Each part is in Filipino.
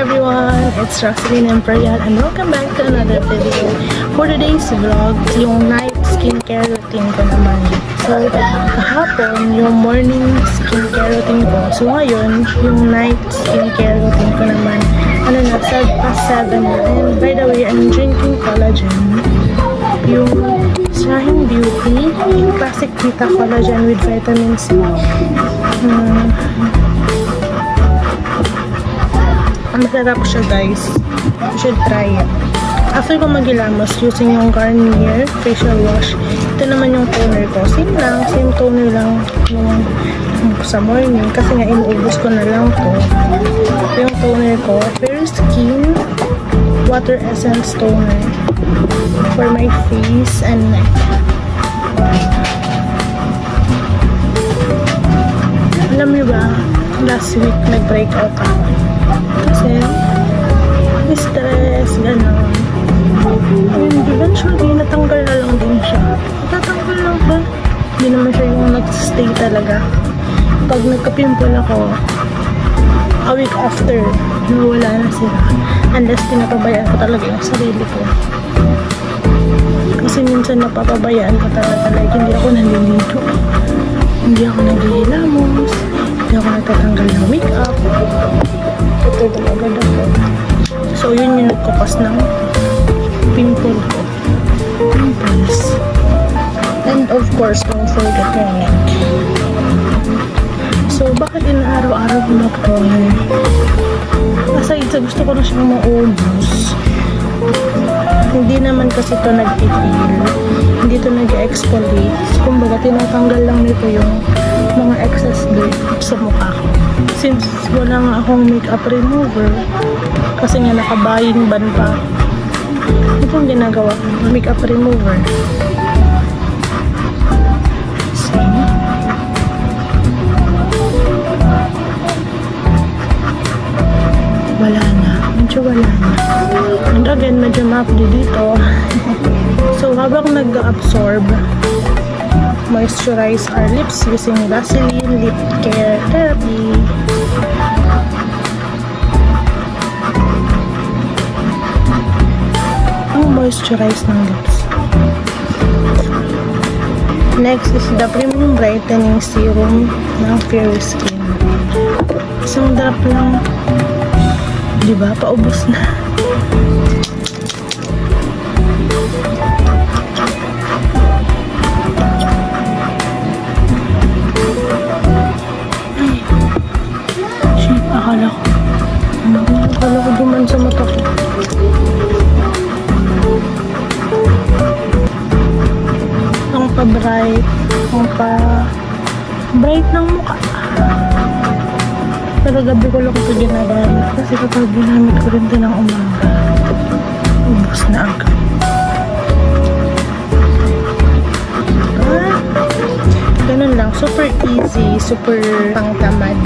everyone, it's Rosalyn Imperial and welcome back to another video. For today's vlog, yung night skincare routine ko naman. So, kahapon, yung morning skincare routine ko. So, ngayon, yung night skincare routine ko naman. Ano na, past 7 na. And by the way, I'm drinking collagen. Yung Shine Beauty, Classic Vita Collagen with Vitamin C. Masarap siya, guys. You should try it. After ko maghilamos, using yung Garnier facial wash. Ito naman yung toner ko. Same toner lang yung sa morning. Kasi nga, inuubos ko na lang to. Yung toner ko, Fair Skin Water Essence Toner for my face and neck. Alam niyo ba, last week nag-breakout ako. Kasi, stress, gano'n. And eventually, natanggal na lang din siya. Tatanggal lang ba? Hindi naman siya yung nag-stay talaga. Pag nagka-pimple ako, a week after, nawala na sila. Unless pinapabayaan ko talaga yung sarili ko. Kasi minsan napapabayaan ko talaga. Like, hindi ako naliligo. Hindi ako naghihilamos. Hindi ako natatanggal ng makeup. Ito talaga daw. So, yun yung nagkapas ng pimple ko. Pimples. And of course, don't forget your neck. So, bakit inaaraw-araw ko mag-toner? Aside sa gusto ko na siyang maubos. Hindi naman kasi ito nag-peel. Hindi ito nag-exfoliate. Kumbaga, tinatanggal lang nito yung mga excess dirt sa mukha ko. Since wala nga akong makeup remover, kasi nga naka-buying ban pa, ito yung ginagawa ko, makeup remover. See? Wala na. Medyo wala na. And again, medyo mapdi dito. So, habang nag-absorb, moisturize our lips using Vaseline Lip Care Therapy. Ang moisturize ng lips. Next is the Premium Brightening Serum ng Fair Skin. Isang drop lang. Diba? Paubos na. Akala ko duman sa mata ko. Ang pa-bright. Ang pa-bright ng mukha. Pero gabi ko lang ito ginagamit. Kasi kapag ginamit ko rin ito ng umaga, ubos na agad. Ganun lang. Super easy. Super pang-tamad.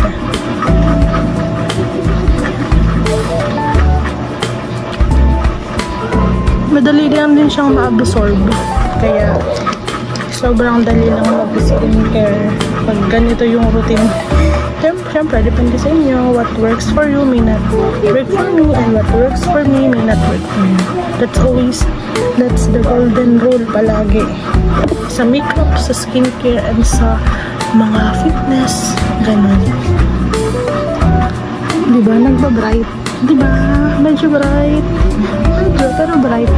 Madali lang din siyang ma-absorb. Kaya, sobrang dali lang mag-skincare. Pag ganito yung routine. Siyempre, depende sa inyo. What works for you may not work for me. And what works for me may not work for you. That's the golden rule palagi. Sa makeup, sa skincare, and sa mga fitness. Ganun. Diba? Nagpa-bright. Diba? Medyo bright. Medyo, pero bright.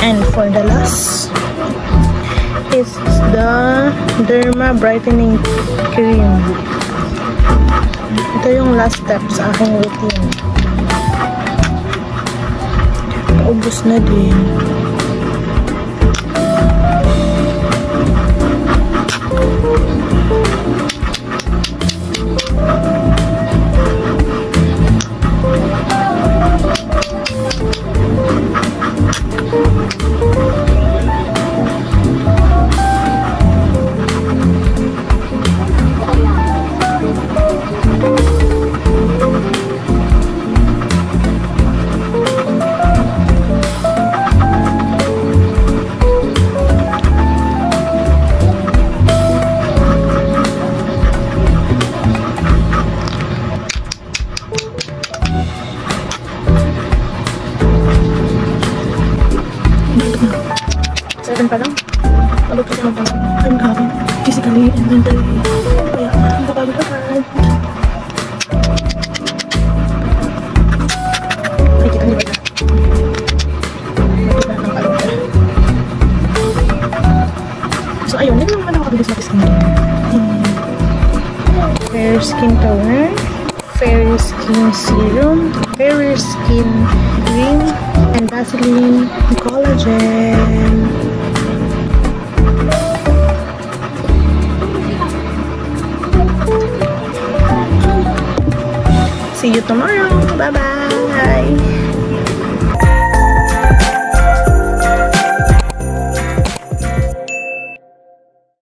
And for the last is the Derma Brightening Cream. Ito yung last step sa aking routine. Paubos na din. 7 pa lang. Abot kasi naman I'm happy. Physically and mentally. Kaya, ang kapagod agad. Ay, kita niyo ba na? Makita ng kalong ka. So, ayun. Hindi naman ako kabilis mag-skincare. Fair Skin Toner. Fair Skin Serum. Fair Skin Cream. And Vaseline Collagen. See you tomorrow. Bye-bye.